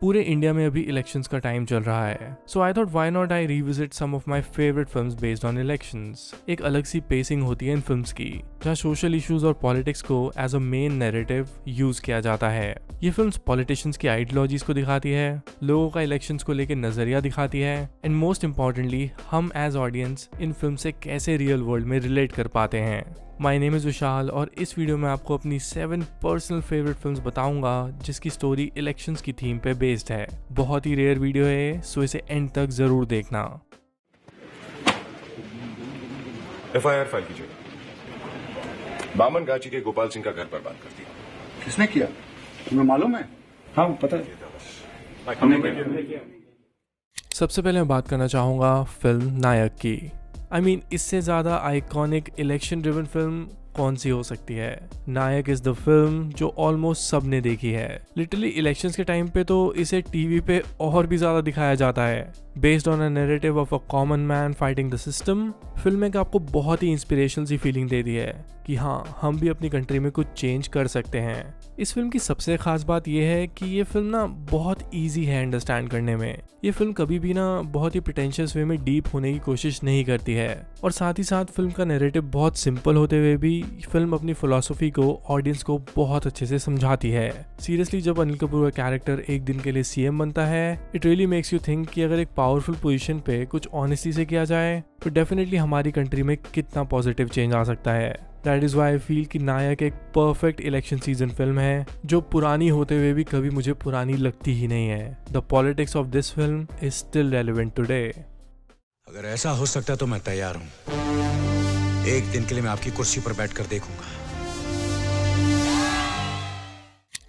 पूरे इंडिया में अभी इलेक्शंस का टाइम चल रहा है, so I thought why not I revisit some of my favourite films based on elections. एक अलग सी पेसिंग होती है इन फिल्म्स की, जहाँ सोशल इश्यूज और पॉलिटिक्स को as a main narrative use किया जाता है। ये फिल्म्स पॉलिटिशियंस की आइडियोलॉजीज को दिखाती है, लोगों का इलेक्शंस को लेकर नजरिया दिखाती है, एंड मोस्ट इम्पॉर्टेंटली हम एज ऑडियंस इन फिल्म से कैसे रियल वर्ल्ड में रिलेट कर पाते हैं। माय नेम इज विशाल और इस वीडियो में आपको अपनी 7 पर्सनल फेवरेट फिल्म्स बताऊंगा जिसकी स्टोरी इलेक्शंस की थीम पे बेस्ड है। बहुत ही रेयर वीडियो है, सो इसे एंड तक जरूर देखना। FIR फाइल कीजिए। बामन गाची के गोपाल सिंह का घर बर्बाद कर दिया। किसने किया? तुम्हें मालूम है? हाँ पता है, हमने किया। सबसे पहले मैं बात करना चाहूँगा फिल्म नायक की। I mean, इससे ज़्यादा आइकॉनिक इलेक्शन ड्रिवन फिल्म कौन सी हो सकती है। नायक इज द फिल्म जो ऑलमोस्ट सब ने देखी है। लिटरली इलेक्शंस के टाइम पे तो इसे टीवी पे और भी ज़्यादा दिखाया जाता है। Based on a narrative of a common man fighting the system, film में आपको बहुत ही इंस्पिरेशनल सी फीलिंग देती है कि हाँ, हम भी अपनी कंट्री में कुछ चेंज कर सकते हैं। इस फिल्म की सबसे खास बात यह है कि ये फिल्म ना बहुत इजी है अंडरस्टैंड करने में। ये फिल्म कभी भी ना बहुत ही प्रिटेंशियस वे में डीप होने की कोशिश नहीं करती है, और साथ ही साथ फिल्म का नैरेटिव बहुत सिंपल होते हुए भी फिल्म अपनी फिलॉसफी को ऑडियंस को बहुत अच्छे से समझाती है। सीरियसली, जब अनिल कपूर का कैरेक्टर एक दिन के लिए सीएम बनता है, it really makes you think कि अगर एक पावरफुल पोजीशन पे कुछ ऑनेस्टी से किया जाए तो डेफिनेटली हमारी कंट्री में कितना पॉजिटिव चेंज आ सकता है। That is why I feel कि नायक एक परफेक्ट इलेक्शन सीजन फिल्म है जो पुरानी होते हुए भी कभी मुझे पुरानी लगती ही नहीं है। The politics of this film is still relevant today. अगर ऐसा हो सकता है तो मैं तैयार हूं। एक दिन के लिए मैं आपकी कुर्सी पर बैठकर देखूंगा।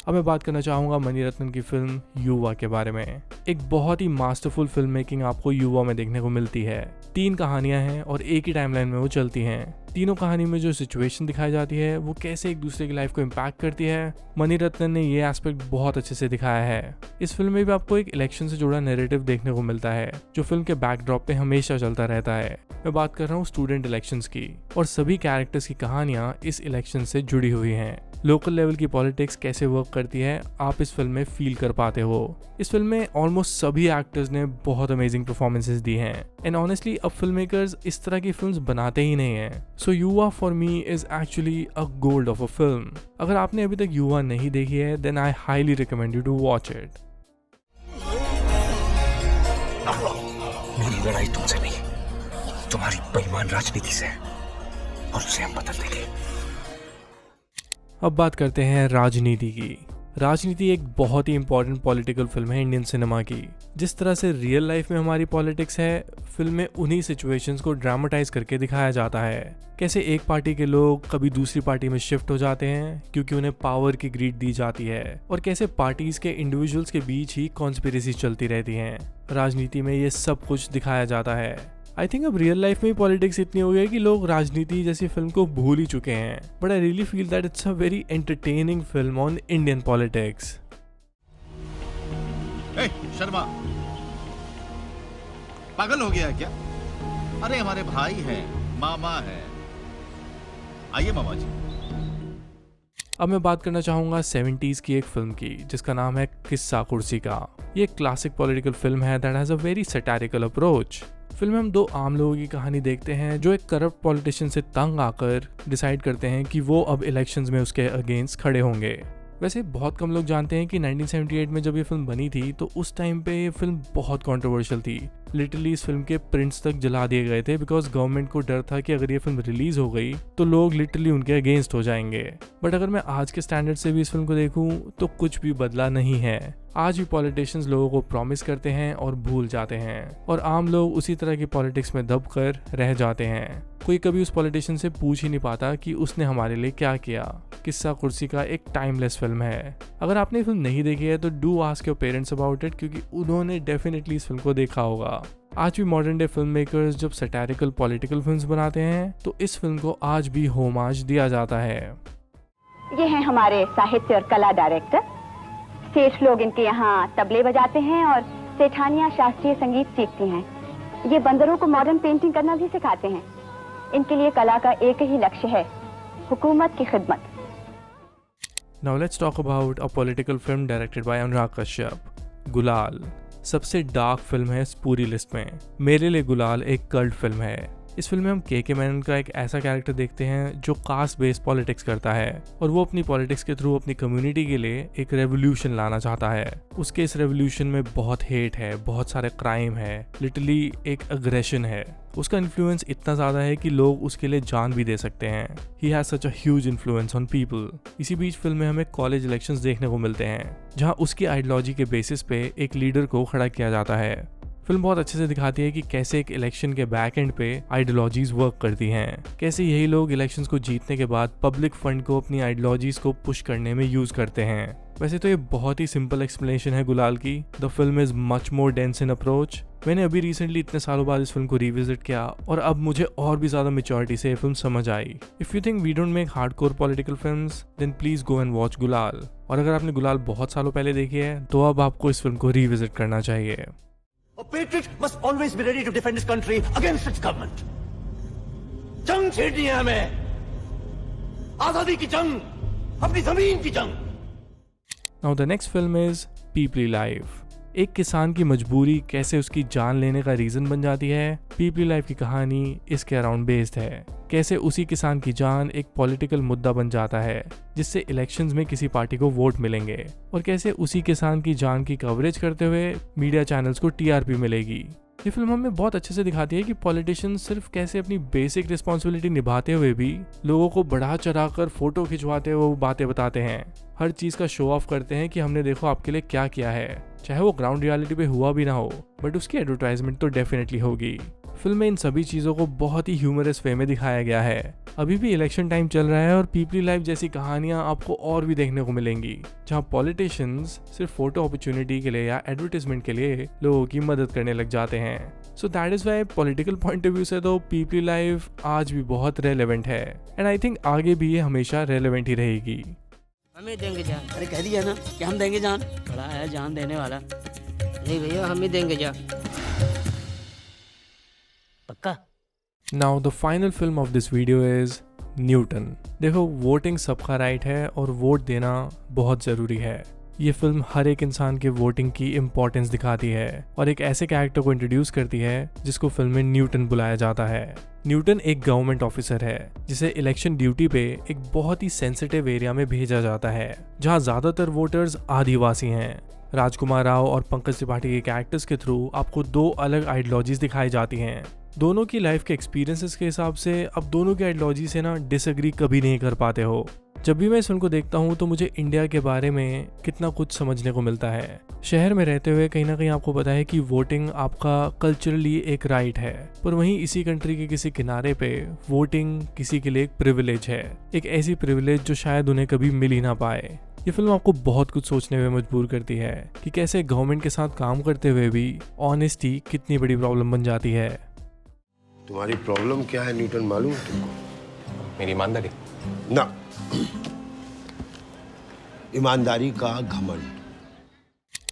अब मैं बात करना चाहूँगा मणिरत्नम की फिल्म युवा के बारे में। एक बहुत ही मास्टरफुल फिल्म मेकिंग आपको युवा में देखने को मिलती है। 3 कहानियां हैं और एक ही टाइमलाइन में वो चलती हैं। तीनों कहानी में जो सिचुएशन दिखाई जाती है वो कैसे एक दूसरे की लाइफ को इम्पैक्ट करती है, मणिरत्नम ने ये एस्पेक्ट बहुत अच्छे से दिखाया है। इस फिल्म में भी आपको एक इलेक्शन से जुड़ा नैरेटिव देखने को मिलता है जो फिल्म के बैकड्रॉप पे हमेशा चलता रहता है। मैं बात कर रहा हूँ स्टूडेंट इलेक्शंस की, और सभी कैरेक्टर्स की कहानियां इस इलेक्शन से जुड़ी हुई हैं। लोकल लेवल की पॉलिटिक्स कैसे वर्क करती है आप इस फिल्म में फील कर पाते हो। इस फिल्म में ऑलमोस्ट सभी एक्टर्स ने बहुत अमेजिंग परफॉर्मेंसेस दी हैं, एंड ऑनेस्टली अब फिल्म मेकर्स इस तरह की फिल्म्स बनाते ही नहीं हैं। So Yuva for me is actually a gold of a film. अगर आपने अभी तक युवा नहीं देखी है then I highly recommend you to watch it. मेरी लड़ाई तुमसे नहीं, तुम्हारी बेईमान राजनीति से, और उसे हम बदल देंगे। अब बात करते हैं राजनीति की। राजनीति एक बहुत ही इंपॉर्टेंट पॉलिटिकल फिल्म है इंडियन सिनेमा की। जिस तरह से रियल लाइफ में हमारी पॉलिटिक्स है, फिल्म में उन्हीं सिचुएशंस को ड्रामेटाइज करके दिखाया जाता है। कैसे एक पार्टी के लोग कभी दूसरी पार्टी में शिफ्ट हो जाते हैं क्योंकि उन्हें पावर की ग्रीड दी जाती है, और कैसे पार्टीज के इंडिविजुअल्स के बीच ही कॉन्स्पिरेसी चलती रहती हैं। राजनीति में ये सब कुछ दिखाया जाता है। आई थिंक अब रियल लाइफ में पॉलिटिक्स इतनी हो गई है कि लोग राजनीति जैसी फिल्म को भूल ही चुके हैं, but I really feel that it's a very entertaining film on Indian politics. Sharma, पागल हो गया है क्या? अरे हमारे भाई हैं, मामा हैं। आइए मामा जी। अब मैं बात करना चाहूँगा 70s की एक फिल्म की जिसका नाम है किस्सा कुर्सी का। ये एक क्लासिक पॉलिटिकल फिल्म है that has a very satirical approach. Film में हम 2 आम लोगों की कहानी देखते हैं जो एक करप्ट पॉलिटिशियन से तंग आकर डिसाइड करते हैं कि वो अब इलेक्शंस में उसके अगेंस्ट खड़े होंगे। वैसे बहुत कम लोग जानते हैं कि 1978 में जब ये फिल्म बनी थी तो उस टाइम पे ये फिल्म बहुत कंट्रोवर्शियल थी। लिटरली इस फिल्म के प्रिंट्स तक जला दिए गए थे बिकॉज गवर्नमेंट को डर था कि अगर ये फिल्म रिलीज हो गई तो लोग लिटरली उनके अगेंस्ट हो जाएंगे। बट अगर मैं आज के स्टैंडर्ड से भी इस फिल्म को देखूं तो कुछ भी बदला नहीं है। आज भी पॉलिटिशियंस लोगों को प्रॉमिस करते हैं और भूल जाते हैं, और आम लोग उसी तरह की पॉलिटिक्स में दब कर रह जाते हैं। कोई कभी उस पॉलिटिशियन से पूछ ही नहीं पाता कि उसने हमारे लिए क्या किया। किस्सा कुर्सी का एक टाइमलेस फिल्म है। अगर आपने फिल्म नहीं देखी है तो do ask your parents about it, क्योंकि उन्होंने डेफिनेटली इस फिल्म को देखा होगा। आज भी मॉडर्न डे फिल्म मेकर्स जब सैटारिकल पॉलिटिकल फिल्म्स बनाते हैं तो इस फिल्म को आज भी होमाज दिया जाता है। ये हैं हमारे साहित्य और कला डायरेक्टर। सेठ लोग इनके यहाँ तबले बजाते हैं और सेठानियाँ शास्त्रीय संगीत सीखती हैं। ये बंदरों को मॉडर्न पेंटिंग करना भी सिखाते हैं। इनके लिए कला का एक ही लक्ष्य है, हुकूमत की खिदमत। Now let's talk about a political film directed by Anurag Kashyap. गुलाल सबसे डार्क फिल्म है इस पूरी लिस्ट में। मेरे लिए गुलाल एक कल्ट फिल्म है। इस फिल्म में हम के मेनन का एक ऐसा कैरेक्टर देखते हैं जो कास्ट बेस्ड पॉलिटिक्स करता है और वो अपनी पॉलिटिक्स के थ्रू अपनी कम्युनिटी के लिए एक रेवोल्यूशन लाना चाहता है। उसके इस रेवोल्यूशन में बहुत हेट है, बहुत सारे क्राइम है, लिटरली एक अग्रेशन है। उसका इन्फ्लुएंस इतना ज्यादा है कि लोग उसके लिए जान भी दे सकते हैं। He has such a huge influence on people. इसी बीच फिल्म में हमें कॉलेज इलेक्शंस देखने को मिलते हैं जहां उसकी आइडियोलॉजी के बेसिस पे एक लीडर को खड़ा किया जाता है। फिल्म बहुत अच्छे से दिखाती है कि कैसे एक इलेक्शन के बैक एंड पे आइडियोलॉजीज वर्क करती हैं, कैसे यही लोग इलेक्शंस को जीतने के बाद पब्लिक फंड को अपनी आइडियोलॉजीज को पुश करने में यूज करते हैं। वैसे तो ये बहुत ही सिंपल एक्सप्लेनेशन है गुलाल की। The film is much more dense in approach. मैंने अभी रिसेंटली इतने सालों बाद इस फिल्म को रिविजिट किया और अब मुझे और भी ज्यादा मेच्योरिटी से ये फिल्म समझ आई। If you think we don't make hardcore political films then please go and watch Gulaal. और अगर आपने गुलाल बहुत सालों पहले देखी है तो अब आपको इस फिल्म को रिविजिट करना चाहिए। A patriot must always be ready to defend his country against its government. जंग छेड़नी है हमें, आजादी की जंग, अपनी जमीन की जंग। Now the next film is Peepli Live. एक किसान की मजबूरी कैसे उसकी जान लेने का रीजन बन जाती है, पीपली लाइफ की कहानी इसके अराउंड बेस्ड है। कैसे उसी किसान की जान एक पॉलिटिकल मुद्दा बन जाता है जिससे इलेक्शंस में किसी पार्टी को वोट मिलेंगे और कैसे उसी किसान की जान की कवरेज करते हुए मीडिया चैनल्स को टीआरपी मिलेगी। ये फिल्म हमें बहुत अच्छे से दिखाती है कि पॉलिटिशियंस सिर्फ कैसे अपनी बेसिक रिस्पॉन्सिबिलिटी निभाते हुए भी लोगों को बढ़ा चढ़ाकर फोटो खिंचवाते हुए वो बातें बताते हैं, हर चीज का शो ऑफ करते हैं कि हमने देखो आपके लिए क्या किया है, चाहे वो ग्राउंड रियलिटी पे हुआ भी ना हो बट उसकी एडवर्टाइजमेंट तो डेफिनेटली होगी। फिल्म में इन सभी चीजों को बहुत ही ह्यूमरस वे में दिखाया गया है। अभी भी इलेक्शन टाइम चल रहा है और पीपली लाइफ जैसी कहानियां आपको और भी देखने को मिलेंगी जहां पॉलिटिशियंस सिर्फ फोटो अपॉर्चुनिटी के लिए या एडवर्टाइजमेंट के लिए लोगों की मदद करने लग जाते हैं। So that is why political point of view से तो पीपली लाइफ आज भी बहुत रेलेवेंट है एंड आई थिंक आगे भी ये हमेशा रेलेवेंट ही रहेगी। हमें देंगे जान। अरे कह दिया ना कि हम देंगे जान। बड़ा है जान देने वाला। नहीं भैया हम ही देंगे जान, पक्का। Now the final film of this video is Newton. देखो वोटिंग सबका राइट है और वोट देना बहुत ज़रूरी है। ये फिल्म हर एक इंसान के वोटिंग की इम्पोर्टेंस दिखाती है और एक ऐसे कैरेक्टर को इंट्रोड्यूस करती है जिसको फिल्म में न्यूटन बुलाया जाता है। न्यूटन एक गवर्नमेंट ऑफिसर है जिसे इलेक्शन ड्यूटी पे एक बहुत ही सेंसिटिव एरिया में भेजा जाता है जहाँ ज्यादातर वोटर्स आदिवासी हैं। राजकुमार राव और पंकज त्रिपाठी के कैरेक्टर्स के थ्रू आपको दो अलग आइडियोलॉजीज दिखाई जाती हैं। दोनों की लाइफ के एक्सपीरियंसेस के हिसाब से अब दोनों की आइडियोलॉजी से ना डिसएग्री कभी नहीं कर पाते हो। जब भी मैं इस फिल्म को देखता हूँ तो मुझे इंडिया के बारे में कितना कुछ समझने को मिलता है। शहर में रहते हुए कहीं ना कहीं आपको पता है कि वोटिंग आपका कल्चरली एक राइट है, पर वहीं इसी कंट्री के किसी किनारे पे वोटिंग किसी के लिए एक प्रिविलेज है, एक ऐसी प्रिविलेज जो शायद उन्हें कभी मिल ही ना पाए। ये फिल्म आपको बहुत कुछ सोचने में मजबूर करती है कि कैसे गवर्नमेंट के साथ काम करते हुए भी ऑनेस्टी कितनी बड़ी प्रॉब्लम बन जाती है। तुम्हारी प्रॉब्लम क्या है न्यूटन, मालूम है तुमको? मेरी ईमानदारी ना, ईमानदारी का घमंड।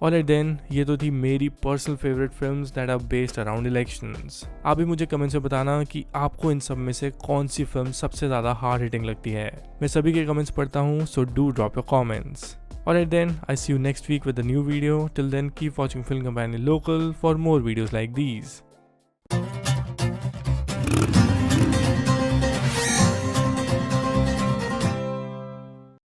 ऑलराइट देन, ये तो थी मेरी personal favourite films that are based around elections. आप भी मुझे कमेंट्स में बताना कि आपको इन सब में से कौन सी फिल्म सबसे ज़्यादा हार्ड हिटिंग लगती है। मैं सभी के कमेंट्स पढ़ता हूँ, so do drop your comments. Alright then, I see you next week with a new video. Till then, keep watching Film Companion Local for more videos like these.